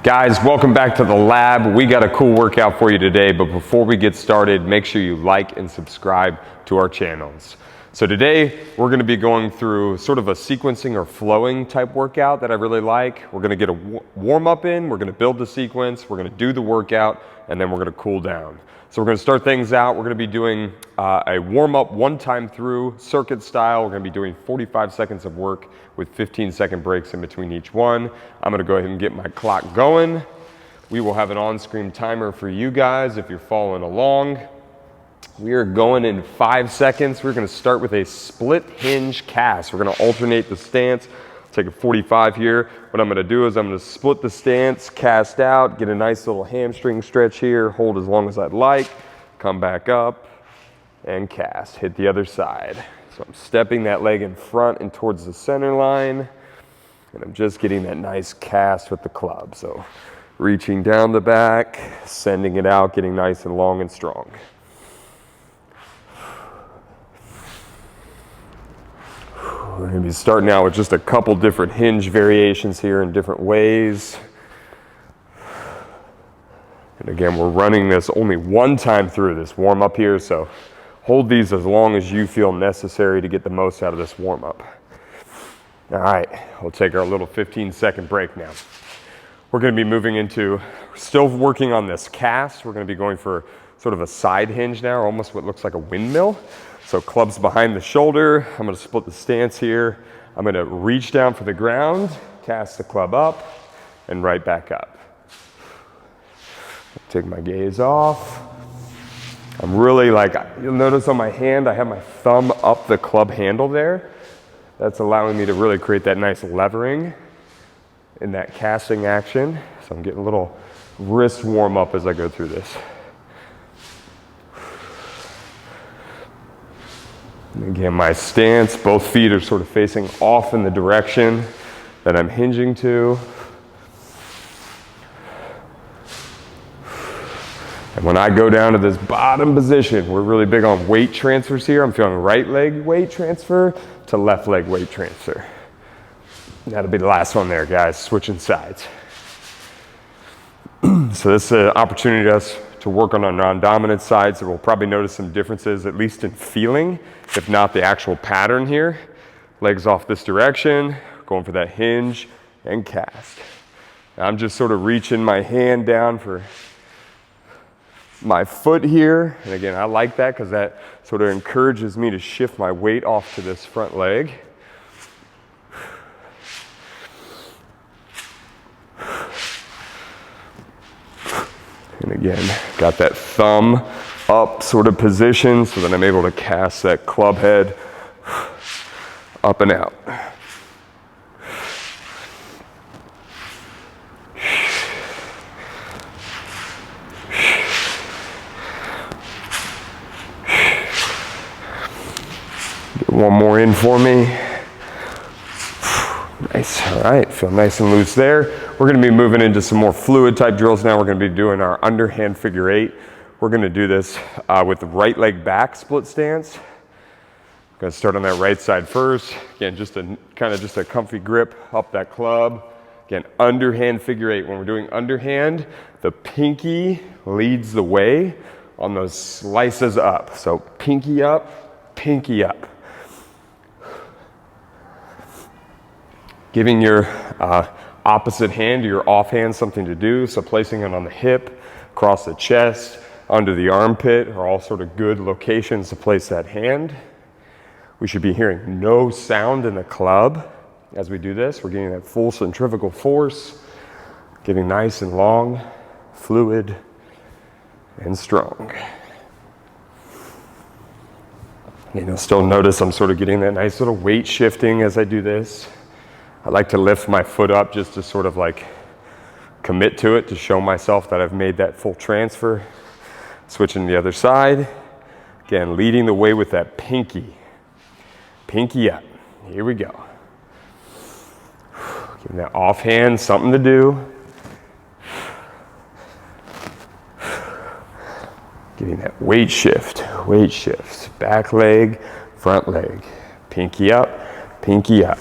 Guys, welcome back to the lab. We got a cool workout for you today, but before we get started, make sure you like and subscribe to our channels. So today, we're gonna be going through sort of a sequencing or flowing type workout that I really like. We're gonna get a warm up in, we're gonna build the sequence, we're gonna do the workout, and then we're gonna cool down. So we're gonna start things out. We're gonna be doing a warm up one time through circuit style. We're gonna be doing 45 seconds of work with 15-second breaks in between each one. I'm gonna go ahead and get my clock going. We will have an on-screen timer for you guys if you're following along. We are going in 5 seconds. We're gonna start with a split hinge cast. We're gonna alternate the stance. Take a 45 here. What I'm gonna do is I'm gonna split the stance, cast out, get a nice little hamstring stretch here, hold as long as I'd like, come back up, and cast. Hit the other side. So I'm stepping that leg in front and towards the center line, and I'm just getting that nice cast with the club. So reaching down the back, sending it out, getting nice and long and strong. We're gonna be starting out with just a couple different hinge variations here in different ways. And again, we're running this only one time through this warm up here, so hold these as long as you feel necessary to get the most out of this warm up. All right, we'll take our little 15-second break now. We're gonna be moving into, still working on this cast. We're gonna be going for sort of a side hinge now, almost what looks like a windmill. So clubs behind the shoulder. I'm gonna split the stance here. I'm gonna reach down for the ground, cast the club up, and right back up. Take my gaze off. I'm really you'll notice on my hand, I have my thumb up the club handle there. That's allowing me to really create that nice levering in that casting action. So I'm getting a little wrist warm up as I go through this. Again, my stance, both feet are sort of facing off in the direction that I'm hinging to. And when I go down to this bottom position, we're really big on weight transfers here. I'm feeling right leg weight transfer to left leg weight transfer. That'll be the last one there, guys, switching sides. So this is an opportunity for us to work on our non-dominant side, so we'll probably notice some differences, at least in feeling, if not the actual pattern here. Legs off this direction, going for that hinge and cast. Now I'm just sort of reaching my hand down for my foot here. And again, I like that because that sort of encourages me to shift my weight off to this front leg. And again, got that thumb up sort of position so that I'm able to cast that club head up and out. Get one more in for me. Nice, all right, feel nice and loose there. We're gonna be moving into some more fluid type drills now. We're gonna be doing our underhand figure 8. We're gonna do this with the right leg back split stance. I'm gonna start on that right side first. Again, just a comfy grip up that club. Again, underhand figure 8. When we're doing underhand, the pinky leads the way on those slices up. So pinky up, pinky up. Giving your opposite hand, your off hand, something to do. So placing it on the hip, across the chest, under the armpit are all sort of good locations to place that hand. We should be hearing no sound in the club as we do this. We're getting that full centrifugal force, getting nice and long, fluid, and strong. And you'll still notice I'm sort of getting that nice little weight shifting as I do this. I like to lift my foot up just to sort of commit to it, to show myself that I've made that full transfer. Switching to the other side. Again, leading the way with that pinky. Pinky up. Here we go. Giving that offhand something to do. Getting that weight shift. Weight shifts. Back leg, front leg. Pinky up, pinky up.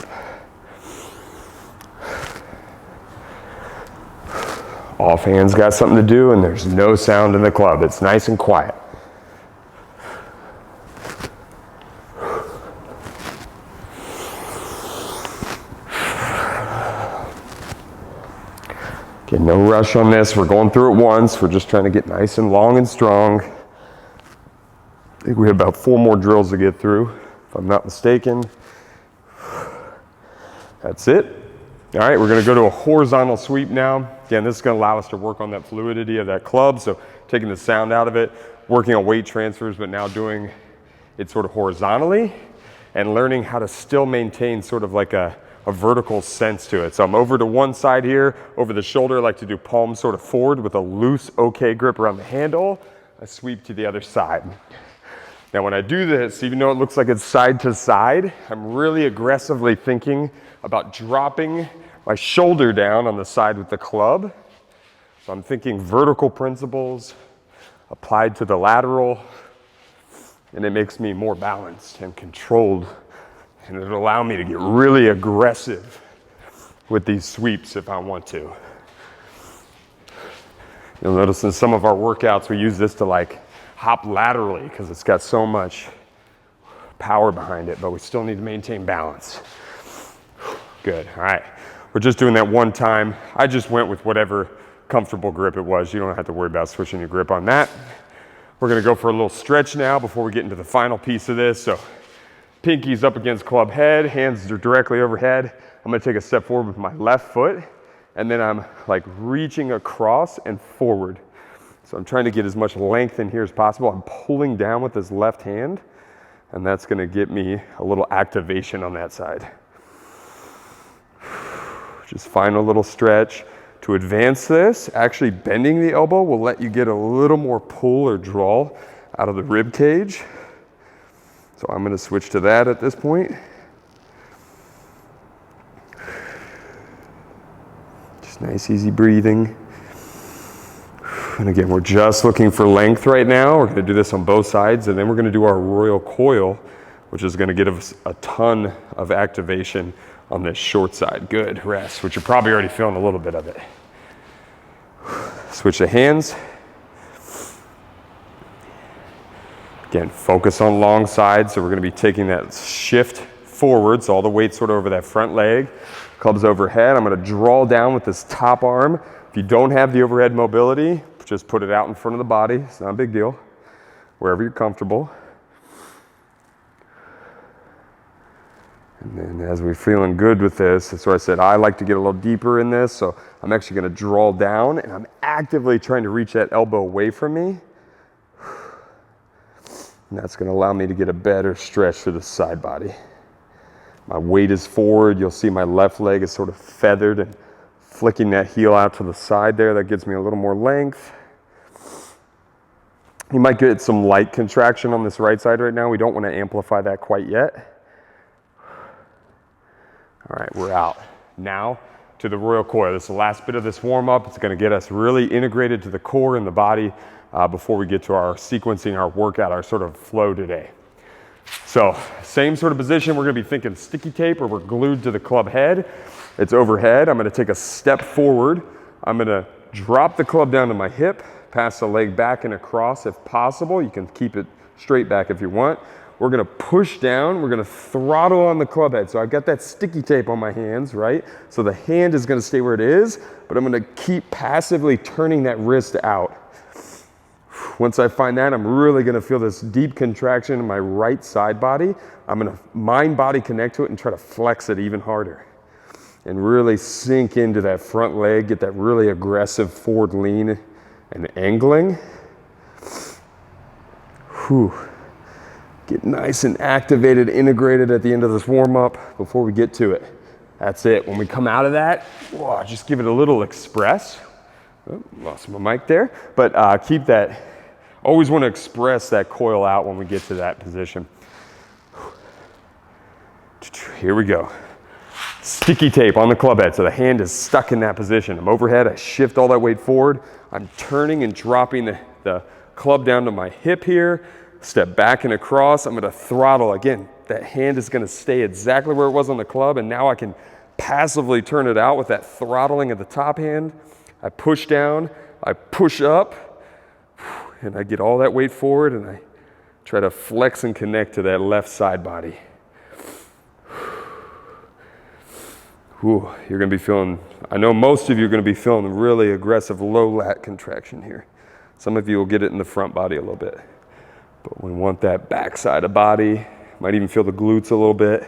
Offhand's got something to do, and there's no sound in the club. It's nice and quiet. Okay, no rush on this. We're going through it once. We're just trying to get nice and long and strong. I think we have about 4 more drills to get through, if I'm not mistaken. That's it. All right, we're gonna go to a horizontal sweep now. Again, this is gonna allow us to work on that fluidity of that club, so taking the sound out of it, working on weight transfers, but now doing it sort of horizontally and learning how to still maintain sort of like a vertical sense to it. So I'm over to one side here, over the shoulder. I like to do palms sort of forward with a loose OK grip around the handle. I sweep to the other side. Now when I do this, even though it looks like it's side to side, I'm really aggressively thinking about dropping my shoulder down on the side with the club. So I'm thinking vertical principles applied to the lateral, and it makes me more balanced and controlled, and it'll allow me to get really aggressive with these sweeps if I want to. You'll notice in some of our workouts we use this to like hop laterally because it's got so much power behind it, but we still need to maintain balance. Good, all right. We're just doing that one time. I just went with whatever comfortable grip it was. You don't have to worry about switching your grip on that. We're gonna go for a little stretch now before we get into the final piece of this. So pinkies up against club head, hands are directly overhead. I'm gonna take a step forward with my left foot, and then I'm like reaching across and forward. So I'm trying to get as much length in here as possible. I'm pulling down with this left hand, and that's gonna get me a little activation on that side. Just find a little stretch. To advance this, actually bending the elbow will let you get a little more pull or draw out of the rib cage. So I'm gonna switch to that at this point. Just nice, easy breathing. And again, we're just looking for length right now. We're gonna do this on both sides, and then we're gonna do our royal coil, which is gonna give us a ton of activation on this short side. Good, rest, which you're probably already feeling a little bit of it. Switch the hands. Again, focus on long side, so we're gonna be taking that shift forward, so all the weight's sort of over that front leg. Club's overhead. I'm gonna draw down with this top arm. If you don't have the overhead mobility, just put it out in front of the body. It's not a big deal. Wherever you're comfortable. And then as we're feeling good with this, that's why I said I like to get a little deeper in this. So I'm actually gonna draw down, and I'm actively trying to reach that elbow away from me. And that's gonna allow me to get a better stretch for the side body. My weight is forward. You'll see my left leg is sort of feathered and flicking that heel out to the side there. That gives me a little more length. You might get some light contraction on this right side right now. We don't want to amplify that quite yet. All right, we're out. Now to the royal coil. This is the last bit of this warm up. It's gonna get us really integrated to the core and the body before we get to our sequencing, our workout, our sort of flow today. So same sort of position. We're gonna be thinking sticky tape, or we're glued to the club head. It's overhead. I'm gonna take a step forward. I'm gonna drop the club down to my hip, pass the leg back and across if possible. You can keep it straight back if you want. We're gonna push down, we're gonna throttle on the club head. So I've got that sticky tape on my hands, right? So the hand is gonna stay where it is, but I'm gonna keep passively turning that wrist out. Once I find that, I'm really gonna feel this deep contraction in my right side body. I'm gonna mind body connect to it and try to flex it even harder. And really sink into that front leg, get that really aggressive forward lean and angling. Whew. Get nice and activated, integrated at the end of this warm up before we get to it. That's it. When we come out of that, whoa, just give it a little express. Oh, lost my mic there. But keep that, always want to express that coil out when we get to that position. Here we go. Sticky tape on the club head, so the hand is stuck in that position. I'm overhead, I shift all that weight forward. I'm turning and dropping the club down to my hip here. Step back and across. I'm gonna throttle. Again, that hand is gonna stay exactly where it was on the club, and now I can passively turn it out with that throttling of the top hand. I push down, I push up, and I get all that weight forward, and I try to flex and connect to that left side body. Whew, you're gonna be feeling, I know most of you are gonna be feeling really aggressive low lat contraction here. Some of you will get it in the front body a little bit. But we want that back side of body. Might even feel the glutes a little bit,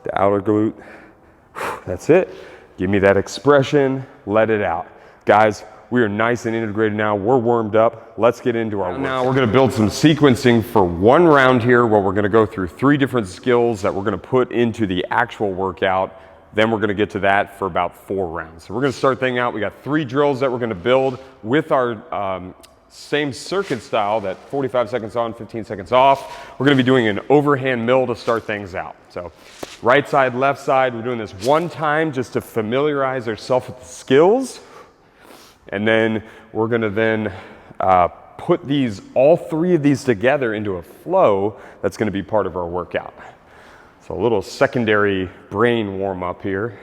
the outer glute. That's it. Give me that expression, let it out. Guys, we are nice and integrated now. We're warmed up. Let's get into our work. Now we're gonna build some sequencing for one round here where we're gonna go through 3 different skills that we're gonna put into the actual workout. Then we're gonna get to that for about 4 rounds. So we're gonna start things out. We got 3 drills that we're gonna build with our same circuit style, that 45 seconds on, 15 seconds off. We're gonna be doing an overhand mill to start things out. So right side, left side, we're doing this one time just to familiarize ourselves with the skills. And then we're gonna then put all 3 of these together into a flow that's gonna be part of our workout. So a little secondary brain warm up here,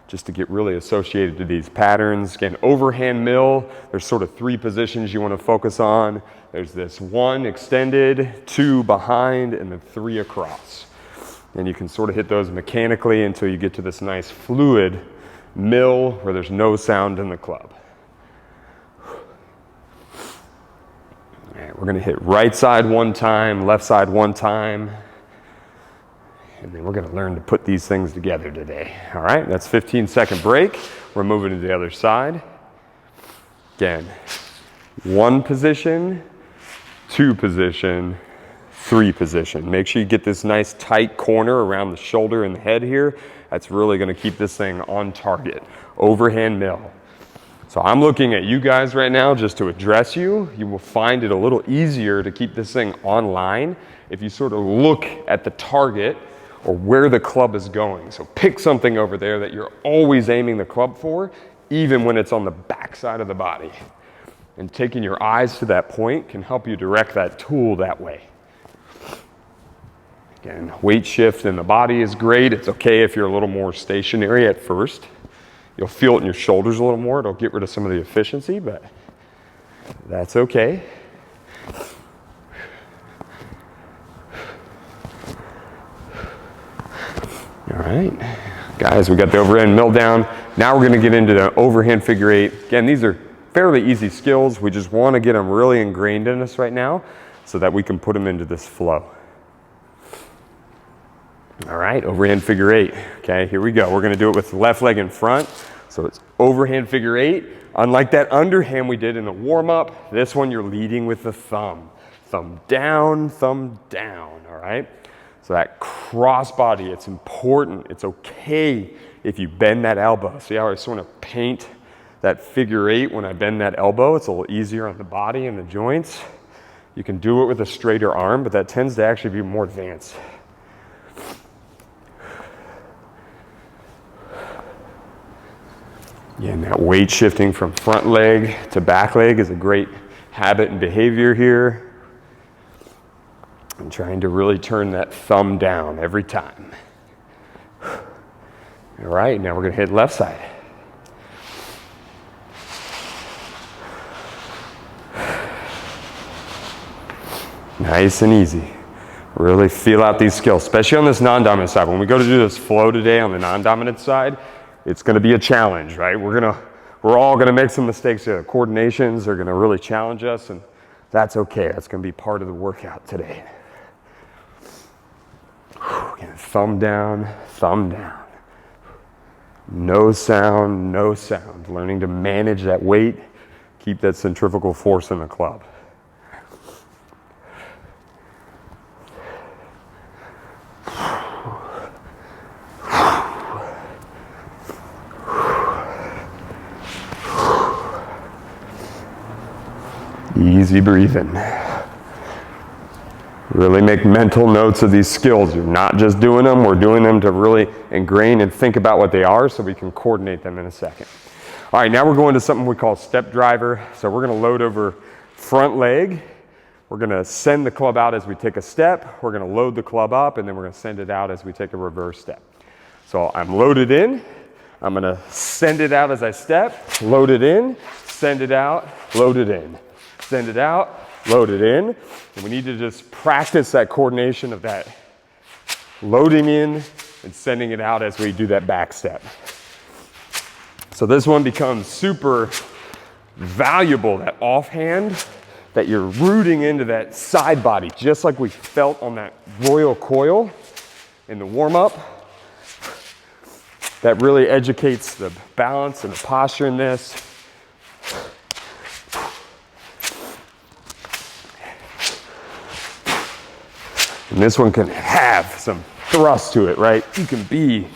just to get really associated to these patterns. Again, overhand mill, there's sort of 3 positions you wanna focus on. There's this 1 extended, 2 behind, and then 3 across. And you can sort of hit those mechanically until you get to this nice fluid mill where there's no sound in the club. All right, we're gonna hit right side 1 time, left side 1 time. And then we're gonna learn to put these things together today. All right, that's 15-second break. We're moving to the other side. Again, 1 position, 2 position, 3 position. Make sure you get this nice tight corner around the shoulder and the head here. That's really gonna keep this thing on target. Overhand mill. So I'm looking at you guys right now just to address you. You will find it a little easier to keep this thing online if you sort of look at the target or where the club is going. So pick something over there that you're always aiming the club for, even when it's on the back side of the body. And taking your eyes to that point can help you direct that tool that way. Again, weight shift in the body is great. It's okay if you're a little more stationary at first. You'll feel it in your shoulders a little more. It'll get rid of some of the efficiency, but that's okay. All right, guys, we got the overhand mill down. Now we're gonna get into the overhand figure 8. Again, these are fairly easy skills. We just wanna get them really ingrained in us right now so that we can put them into this flow. All right, overhand figure 8. Okay, here we go. We're gonna do it with the left leg in front. So it's overhand figure 8. Unlike that underhand we did in the warm up, this one you're leading with the thumb. Thumb down, all right? So that cross body, it's important. It's okay if you bend that elbow. See how I sort of paint that figure 8 when I bend that elbow? It's a little easier on the body and the joints. You can do it with a straighter arm, but that tends to actually be more advanced. Yeah, and that weight shifting from front leg to back leg is a great habit and behavior here. And trying to really turn that thumb down every time. All right, now we're gonna hit left side. Nice and easy. Really feel out these skills, especially on this non-dominant side. When we go to do this flow today on the non-dominant side, it's gonna be a challenge, right? We're all gonna make some mistakes here. Coordinations are gonna really challenge us, and that's okay. That's gonna be part of the workout today. Again, thumb down, thumb down. No sound, no sound. Learning to manage that weight, keep that centrifugal force in the club. Easy breathing. Really make mental notes of these skills. You're not just doing them, we're doing them to really ingrain and think about what they are so we can coordinate them in a second. All right, now we're going to something we call step driver. So we're gonna load over front leg. We're gonna send the club out as we take a step. We're gonna load the club up, and then we're gonna send it out as we take a reverse step. So I'm loaded in. I'm gonna send it out as I step, load it in, send it out, load it in, send it out, load it in. And we need to just practice that coordination of that loading in and sending it out as we do that back step. So this one becomes super valuable, that offhand, that you're rooting into that side body, just like we felt on that royal coil in the warm-up. That really educates the balance and the posture in this. And this one can have some thrust to it, right? You can be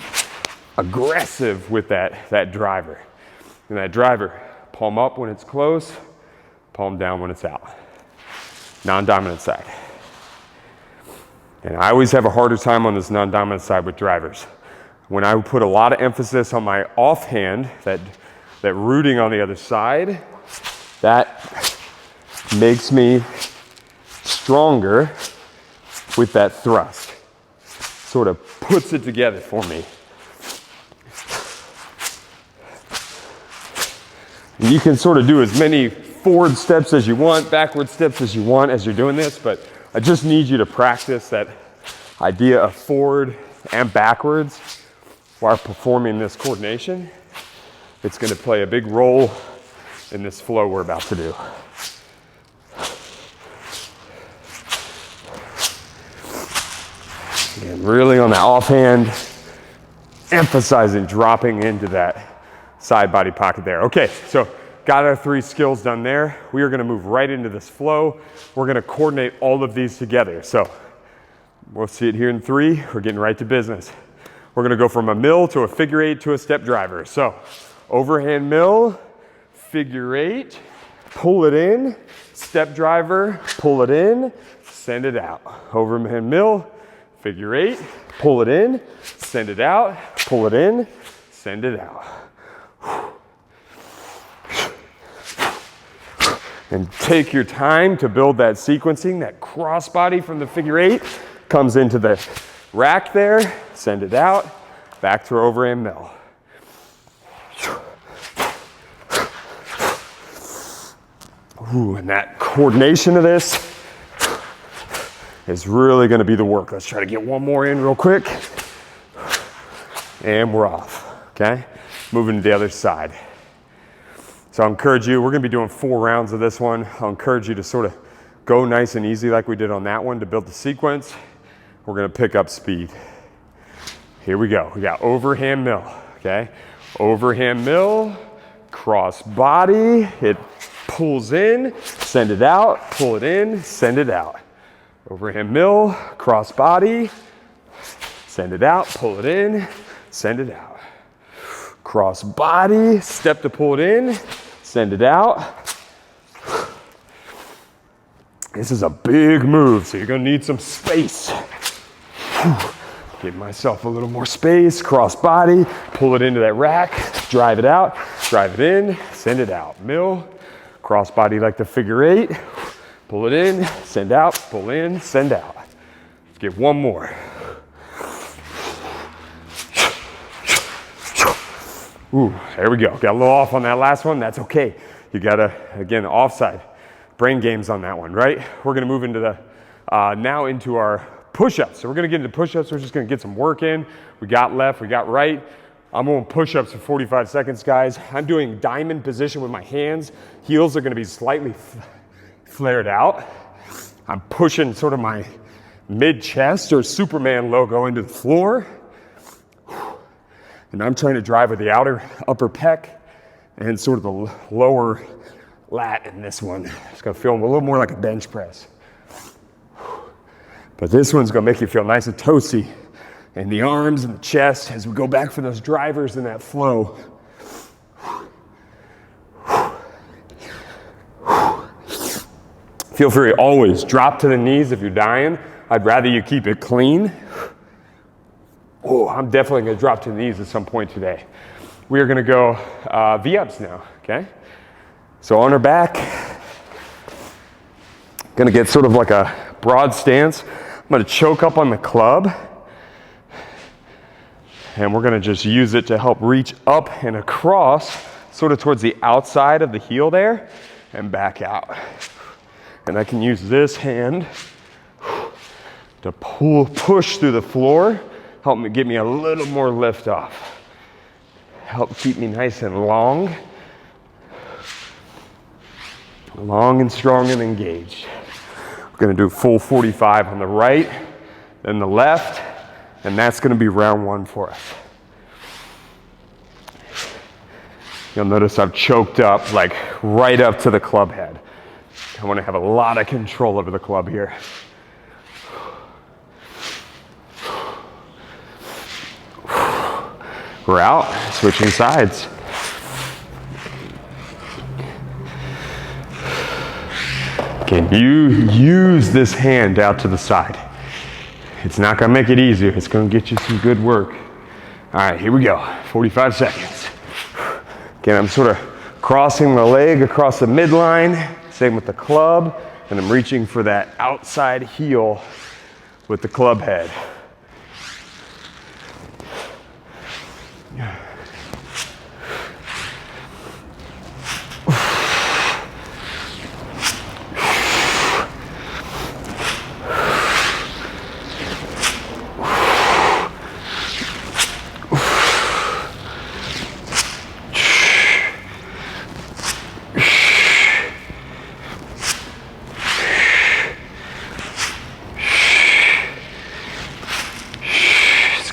aggressive with that driver. And that driver, palm up when it's close, palm down when it's out. Non-dominant side. And I always have a harder time on this non-dominant side with drivers. When I put a lot of emphasis on my offhand, that rooting on the other side, that makes me stronger with that thrust. Sort of puts it together for me. And you can sort of do as many forward steps as you want, backward steps as you want as you're doing this, but I just need you to practice that idea of forward and backwards while performing this coordination. It's going to play a big role in this flow we're about to do. And really on that offhand, emphasizing dropping into that side body pocket there. Okay, so got our 3 skills done there. We are going to move right into this flow. We're going to coordinate all of these together. So we'll see it here in 3. We're getting right to business. We're gonna go from a mill to a figure 8 to a step driver. So overhand mill, figure 8, pull it in, step driver, pull it in, send it out. Overhand mill, figure 8, pull it in, send it out, pull it in, send it out. And take your time to build that sequencing. That crossbody from the figure 8 comes into the rack there, send it out, back to our overhand mill. Ooh, and that coordination of this is really gonna be the work. Let's try to get one more in real quick. And we're off, okay? Moving to the other side. So I'll encourage you, we're gonna be doing 4 rounds of this one. I'll encourage you to sort of go nice and easy like we did on that one to build the sequence. We're gonna pick up speed. Here we go. We got overhand mill, okay? Overhand mill, cross body, it pulls in, send it out, pull it in, send it out. Overhand mill, cross body, send it out, pull it in, send it out. Cross body, step to pull it in, send it out. This is a big move, so you're gonna need some space. Give myself a little more space, cross body, pull it into that rack, drive it out, drive it in, send it out. Mill, cross body like the figure 8, pull it in, send out, pull in, send out. Let's get one more. Ooh, there we go. Got a little off on that last one, that's okay. You gotta, again, offside. Brain games on that one, right? We're gonna move into the, now into our push-ups. So we're gonna get into push-ups. We're just gonna get some work in. We got left, we got right. I'm doing push-ups for 45 seconds, guys. I'm doing diamond position with my hands. Heels are gonna be slightly flared out. I'm pushing sort of my mid-chest or Superman logo into the floor. And I'm trying to drive with the upper pec and sort of the lower lat in this one. It's gonna feel a little more like a bench press. But this one's gonna make you feel nice and toasty in the arms and the chest as we go back for those drivers in that flow. Feel free, always drop to the knees if you're dying. I'd rather you keep it clean. Oh, I'm definitely gonna drop to the knees at some point today. We are gonna go V-ups now, okay? So on our back, gonna get sort of like a broad stance. I'm gonna choke up on the club. And we're gonna just use it to help reach up and across, sort of towards the outside of the heel there, and back out. And I can use this hand to push through the floor, help me get me a little more lift off. Help keep me nice and long and strong and engaged. We're gonna do full 45 on the right, then the left, and that's gonna be round one for us. You'll notice I've choked up, like right up to the club head. I wanna have a lot of control over the club here. We're out, switching sides. Can you use this hand out to the side? It's not gonna make it easier, it's gonna get you some good work. All right, here we go, 45 seconds. Again, I'm sort of crossing the leg across the midline, same with the club, and I'm reaching for that outside heel with the club head.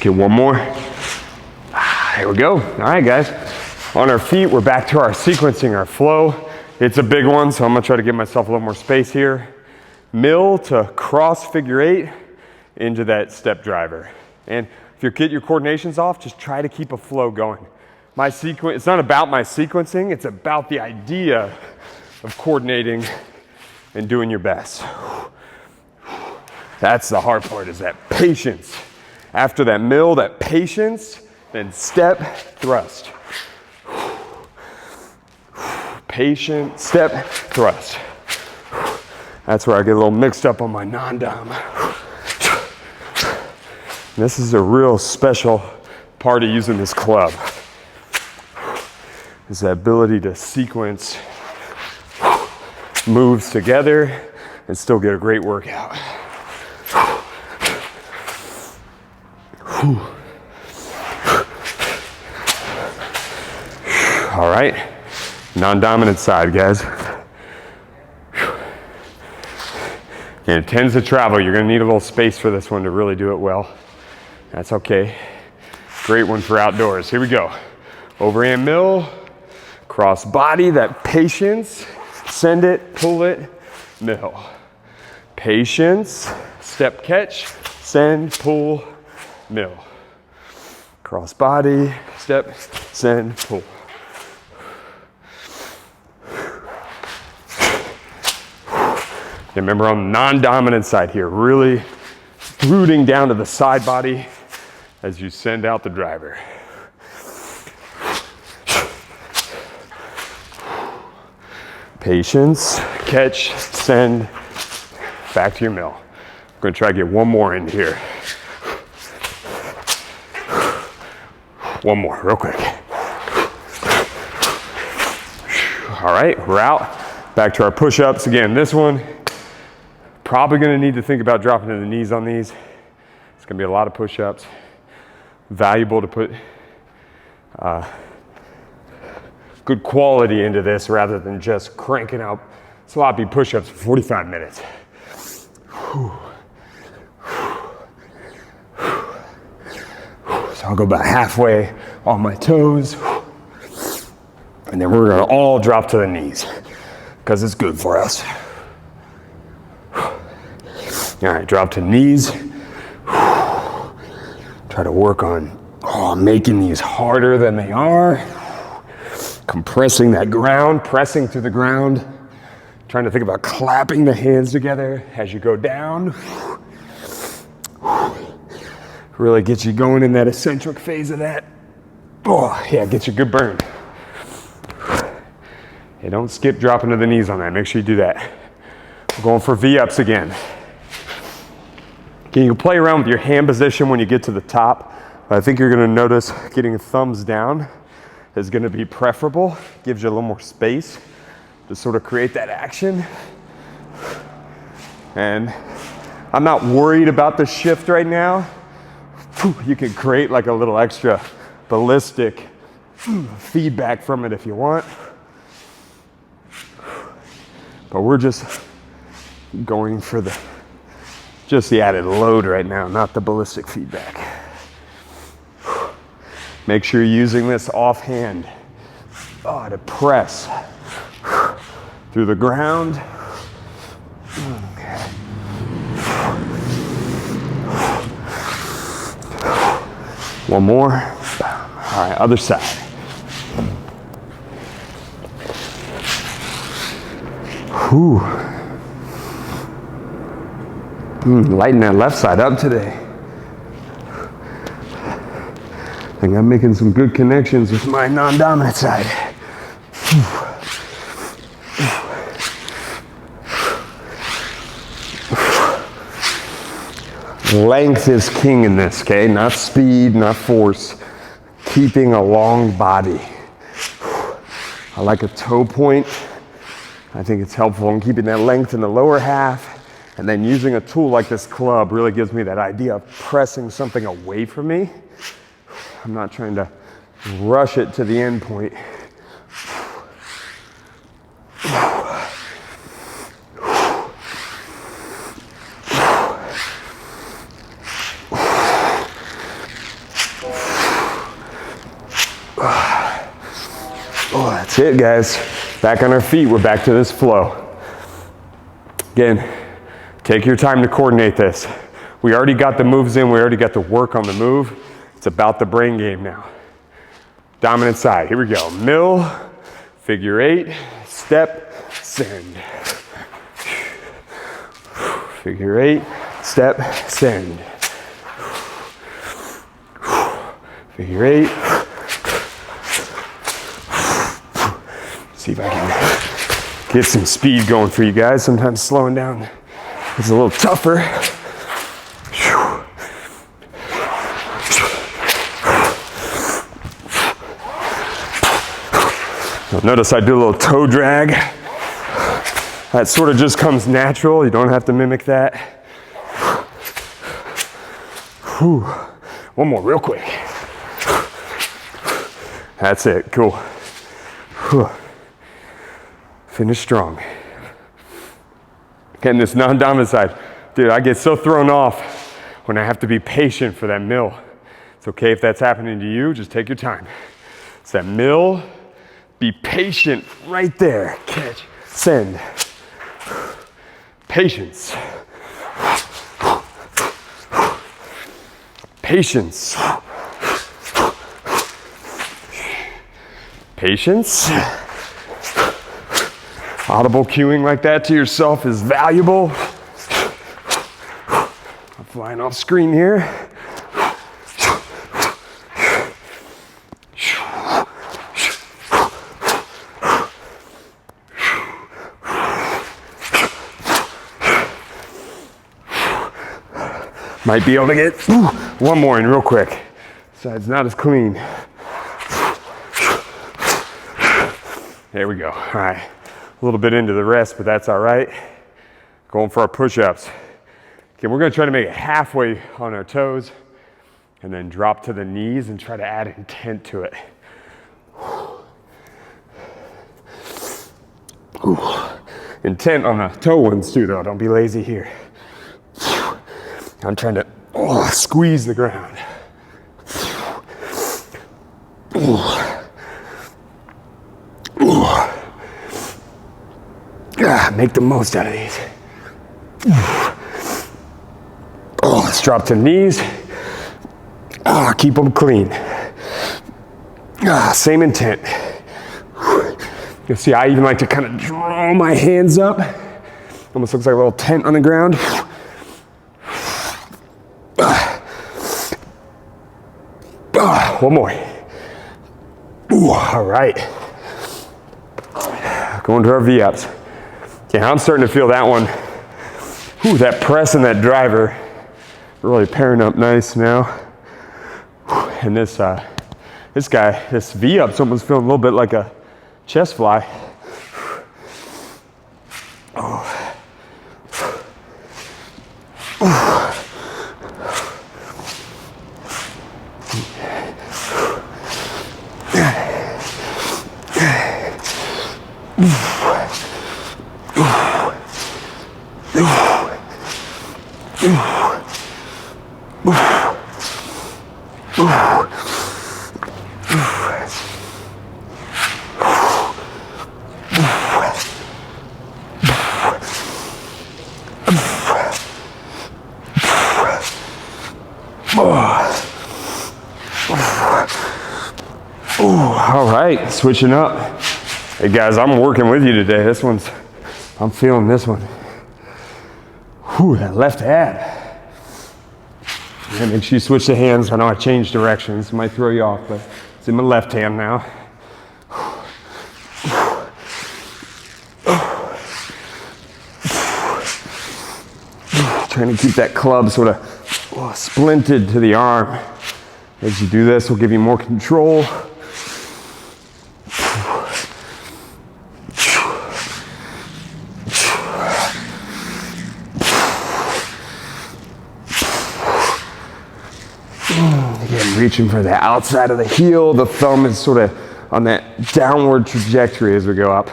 Get one more. Here we go. All right, guys. On our feet, we're back to our sequencing, our flow. It's a big one, so I'm gonna try to give myself a little more space here. Mill to cross figure eight into that step driver. And if you get your coordinations off, just try to keep a flow going. It's not about my sequencing, it's about the idea of coordinating and doing your best. That's the hard part, is that patience. After that mill, that patience, then step, thrust. Patient, step, thrust. That's where I get a little mixed up on my non-dom. This is a real special part of using this club. Is the ability to sequence moves together and still get a great workout. All right, non-dominant side, guys. And it tends to travel. You're gonna need a little space for this one to really do it well. That's okay. Great one for outdoors. Here we go. Overhand mill, cross body, that patience. Send it, pull it, mill. Patience, step catch, send, pull, mill. Cross body, step, send, pull. Remember, on the non-dominant side here, really rooting down to the side body as you send out the driver. Patience, catch, send, back to your mill. I'm gonna try to get one more in here. One more, real quick. All right, we're out. Back to our push-ups. Again, this one, probably gonna need to think about dropping to the knees on these. It's gonna be a lot of push-ups. Valuable to put good quality into this rather than just cranking out sloppy push-ups for 45 minutes. So I'll go about halfway on my toes. And then we're gonna all drop to the knees because it's good for us. All right, drop to knees. Try to work on making these harder than they are. Compressing that ground, pressing to the ground. Trying to think about clapping the hands together as you go down. Really gets you going in that eccentric phase of that. Oh, yeah, gets you a good burn. Hey, don't skip dropping to the knees on that. Make sure you do that. We're going for V-ups again. Can you play around with your hand position when you get to the top? I think you're gonna notice getting thumbs down is gonna be preferable. Gives you a little more space to sort of create that action. And I'm not worried about the shift right now. You can create like a little extra ballistic feedback from it if you want. But we're just going for just the added load right now, not the ballistic feedback. Make sure you're using this offhand to press through the ground. One more. All right, other side. Whew. Lighten that left side up today. I think I'm making some good connections with my non-dominant side. Length is king in this, okay? Not speed, not force. Keeping a long body. I like a toe point. I think it's helpful in keeping that length in the lower half. And then using a tool like this club really gives me that idea of pressing something away from me. I'm not trying to rush it to the end point. Oh, that's it, guys. Back on our feet, we're back to this flow. Again, take your time to coordinate this. We already got the moves in, we already got the work on the move. It's about the brain game now. Dominant side, here we go. Mill, figure 8, step, send. Figure 8, step, send. Figure 8. See if I can get some speed going for you guys. Sometimes slowing down is a little tougher. You'll notice I do a little toe drag. That sort of just comes natural. You don't have to mimic that. Whew. One more real quick. That's it, cool. Whew. Finish strong. Getting this non-dominant side. Dude, I get so thrown off when I have to be patient for that mill. It's okay if that's happening to you, just take your time. It's that mill, be patient right there. Catch, send. Patience. Patience. Patience. Audible cueing like that to yourself is valuable. I'm flying off screen here. Might be able to get one more in real quick. Side's not as clean. There we go. All right. A little bit into the rest, but that's all right. Going for our push-ups. Okay, we're gonna try to make it halfway on our toes and then drop to the knees and try to add intent to it. Ooh. Intent on the toe ones too, though. Don't be lazy here. I'm trying to squeeze the ground. Make the most out of these. Let's drop to the knees. Keep them clean. Same intent. You'll see I even like to kind of draw my hands up. Almost looks like a little tent on the ground. One more. All right. Going to our V-ups. Okay, I'm starting to feel that one. That press and that driver really pairing up nice now. And this V-up's almost feeling a little bit like a chest fly. All right, switching up. Hey guys, I'm working with you today. I'm feeling this one. Whew, that left ab. Yeah, make sure you switch the hands. I know I changed directions. It might throw you off, but it's in my left hand now. Trying to keep that club sort of splinted to the arm. As you do this, will give you more control. Again, reaching for the outside of the heel. The thumb is sort of on that downward trajectory as we go up.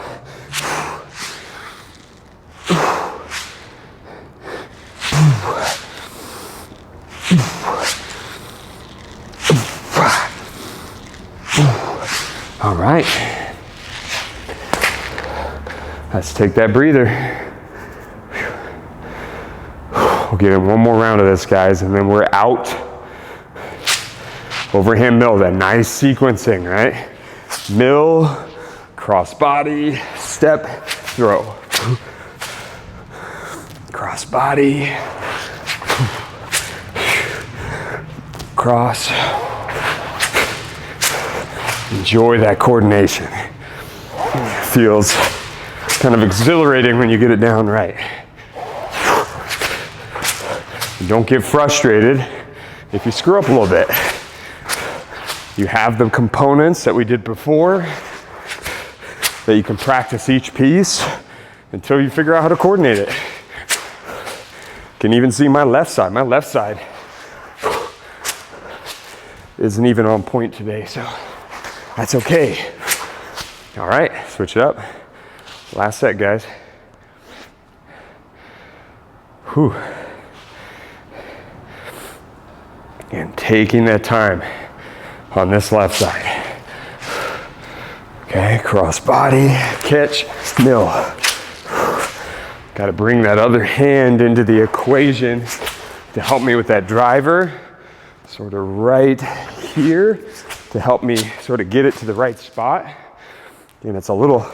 All right, let's take that breather. We'll get in one more round of this, guys, and then we're out. Overhand mill, that nice sequencing, right? Mill, cross body, step, throw. Cross body, cross. Enjoy that coordination. It feels kind of exhilarating when you get it down right. Don't get frustrated if you screw up a little bit. You have the components that we did before that you can practice each piece until you figure out how to coordinate it. You can even see my left side. My left side isn't even on point today, so that's okay. All right, switch it up. Last set, guys. Whew. And taking that time on this left side. Okay, cross body, catch, mill. Got to bring that other hand into the equation to help me with that driver. Sort of right here to help me sort of get it to the right spot. And it's a little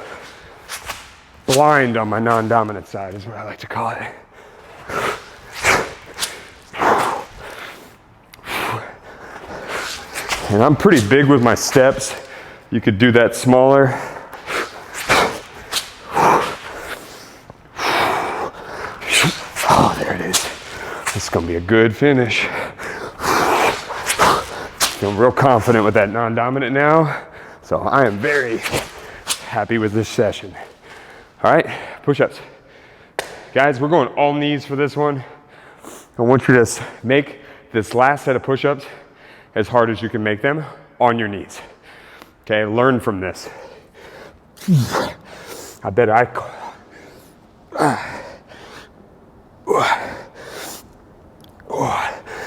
blind on my non-dominant side is what I like to call it. And I'm pretty big with my steps. You could do that smaller. Oh, there it is. This is gonna be a good finish. Feeling real confident with that non-dominant now. So I am very happy with this session. All right, push-ups. Guys, we're going all knees for this one. I want you to make this last set of push-ups as hard as you can make them on your knees. Okay, learn from this. I bet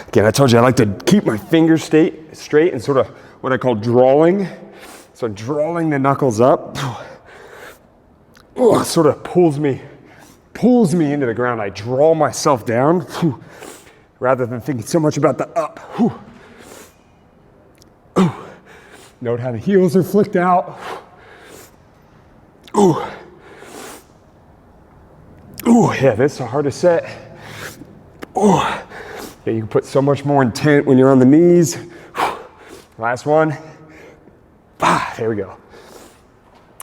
Again, I told you I like to keep my fingers straight and sort of what I call drawing. So drawing the knuckles up. Sort of pulls me into the ground. I draw myself down rather than thinking so much about the up. Note how the heels are flicked out. Yeah, this is the hardest set. Yeah, you can put so much more intent when you're on the knees. Last one. There we go.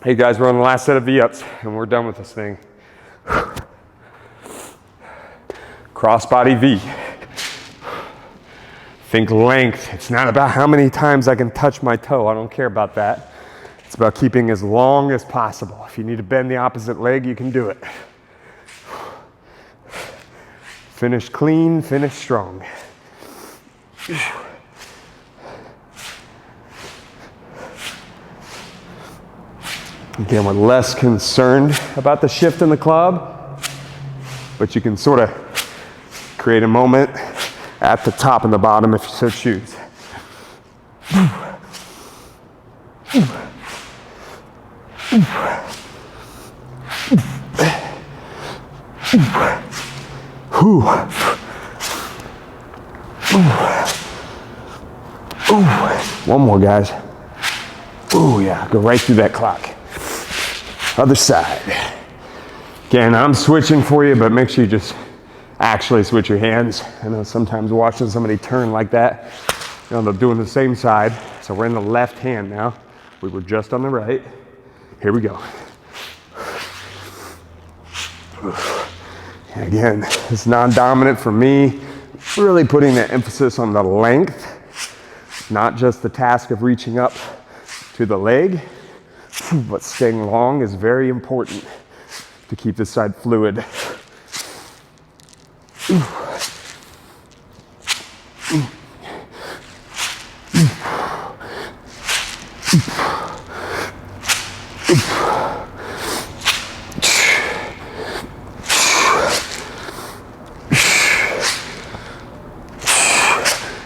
Hey guys, we're on the last set of V-ups and we're done with this thing. Cross body V. Think length. It's not about how many times I can touch my toe. I don't care about that. It's about keeping as long as possible. If you need to bend the opposite leg, you can do it. Finish clean, finish strong. Again, we're less concerned about the shift in the club, but you can sort of create a moment at the top and the bottom if you so choose. One more, guys. Oh yeah, go right through that clock. Other side. Again, I'm switching for you, but make sure you just actually switch your hands. I know sometimes watching somebody turn like that, you know, they're doing the same side. So we're in the left hand now. We were just on the right. Here we go. Again, it's non-dominant for me. Really putting the emphasis on the length, not just the task of reaching up to the leg, but staying long is very important to keep this side fluid.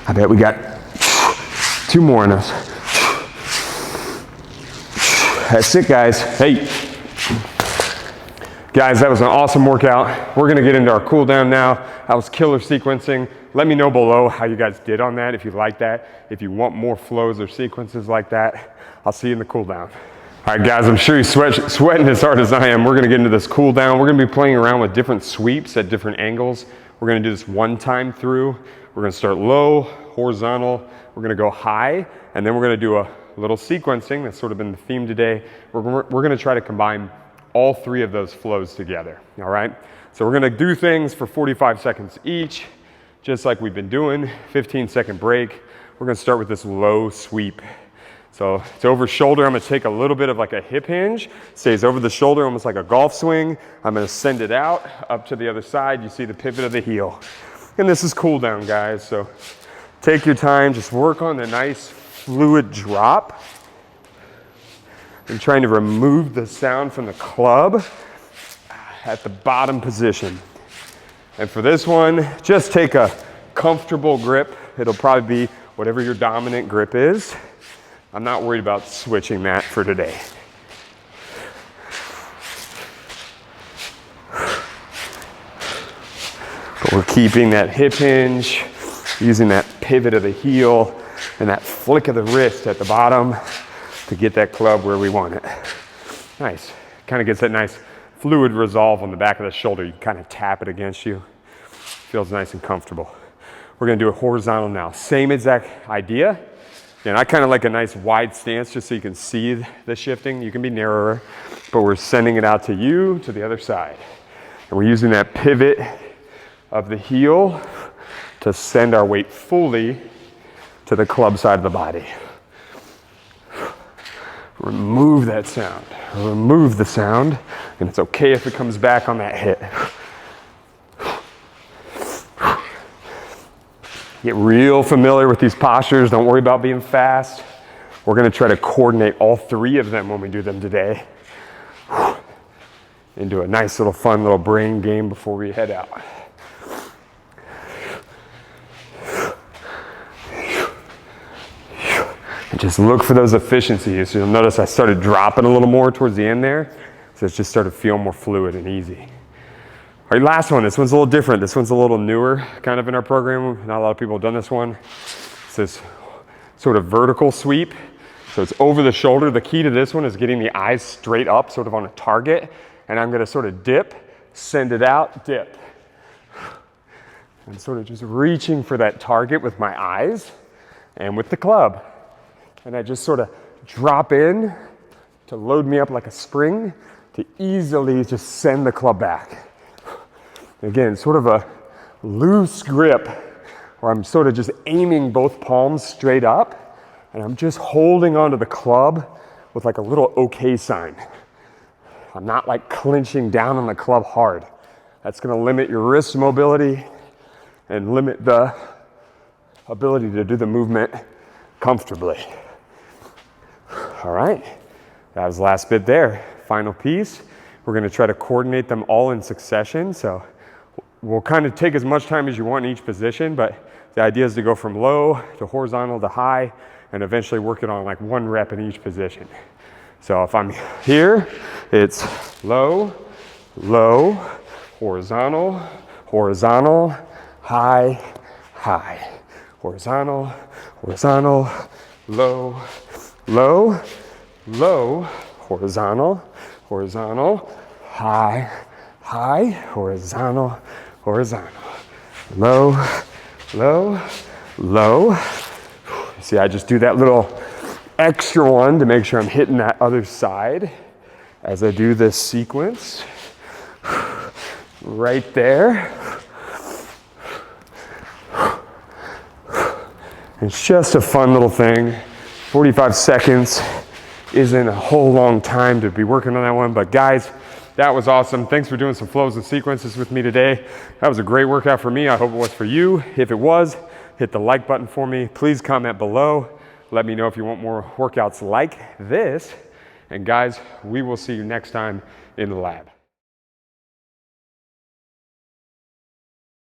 I bet we got 2 more in us. That's it, guys. Hey. Guys, that was an awesome workout. We're gonna get into our cool down now. That was killer sequencing. Let me know below how you guys did on that, if you like that. If you want more flows or sequences like that, I'll see you in the cool down. All right, guys, I'm sure you're sweating as hard as I am. We're gonna get into this cool down. We're gonna be playing around with different sweeps at different angles. We're gonna do this one time through. We're gonna start low, horizontal. We're gonna go high, and then we're gonna do a little sequencing. That's sort of been the theme today. We're gonna try to combine all 3 of those flows together, all right? So we're gonna do things for 45 seconds each, just like we've been doing, 15-second break. We're gonna start with this low sweep. So it's over shoulder. I'm gonna take a little bit of like a hip hinge, stays over the shoulder, almost like a golf swing. I'm gonna send it out, up to the other side. You see the pivot of the heel. And this is cool down, guys. So take your time, just work on the nice fluid drop. I'm trying to remove the sound from the club at the bottom position. And for this one, just take a comfortable grip. It'll probably be whatever your dominant grip is. I'm not worried about switching that for today. But we're keeping that hip hinge, using that pivot of the heel and that flick of the wrist at the bottom to get that club where we want it. Nice. Kind of gets that nice fluid resolve on the back of the shoulder. You can kind of tap it against you. Feels nice and comfortable. We're gonna do a horizontal now. Same exact idea. And I kind of like a nice wide stance just so you can see the shifting. You can be narrower, but we're sending it out to you, to the other side. And we're using that pivot of the heel to send our weight fully to the club side of the body. Remove that sound. Remove the sound, and it's okay if it comes back on that hit. Get real familiar with these postures. Don't worry about being fast. We're gonna try to coordinate all 3 of them when we do them today into a nice little fun little brain game before we head out. And just look for those efficiencies. You'll notice I started dropping a little more towards the end there, so it's just started to feel more fluid and easy. All right, last one. This one's a little different. This one's a little newer kind of in our program. Not a lot of people have done this one. It's this sort of vertical sweep. So it's over the shoulder. The key to this one is getting the eyes straight up, sort of on a target. And I'm gonna sort of dip, send it out, dip. And sort of just reaching for that target with my eyes and with the club. And I just sort of drop in to load me up like a spring to easily just send the club back. Again, sort of a loose grip where I'm sort of just aiming both palms straight up, and I'm just holding onto the club with like a little okay sign. I'm not like clenching down on the club hard. That's gonna limit your wrist mobility and limit the ability to do the movement comfortably. All right, that was the last bit there. Final piece. We're gonna try to coordinate them all in succession. So we'll kind of take as much time as you want in each position, but the idea is to go from low to horizontal to high and eventually work it on like 1 rep in each position. So if I'm here, it's low, low, horizontal, horizontal, high, high, horizontal, horizontal, low, low, low, horizontal, horizontal, high, high, horizontal, horizontal, low, low, low. See, I just do that little extra one to make sure I'm hitting that other side as I do this sequence. Right there. It's just a fun little thing. 45 seconds isn't a whole long time to be working on that one, but guys, that was awesome. Thanks for doing some flows and sequences with me today. That was a great workout for me. I hope it was for you. If it was, hit the like button for me. Please comment below. Let me know if you want more workouts like this. And guys, we will see you next time in the lab.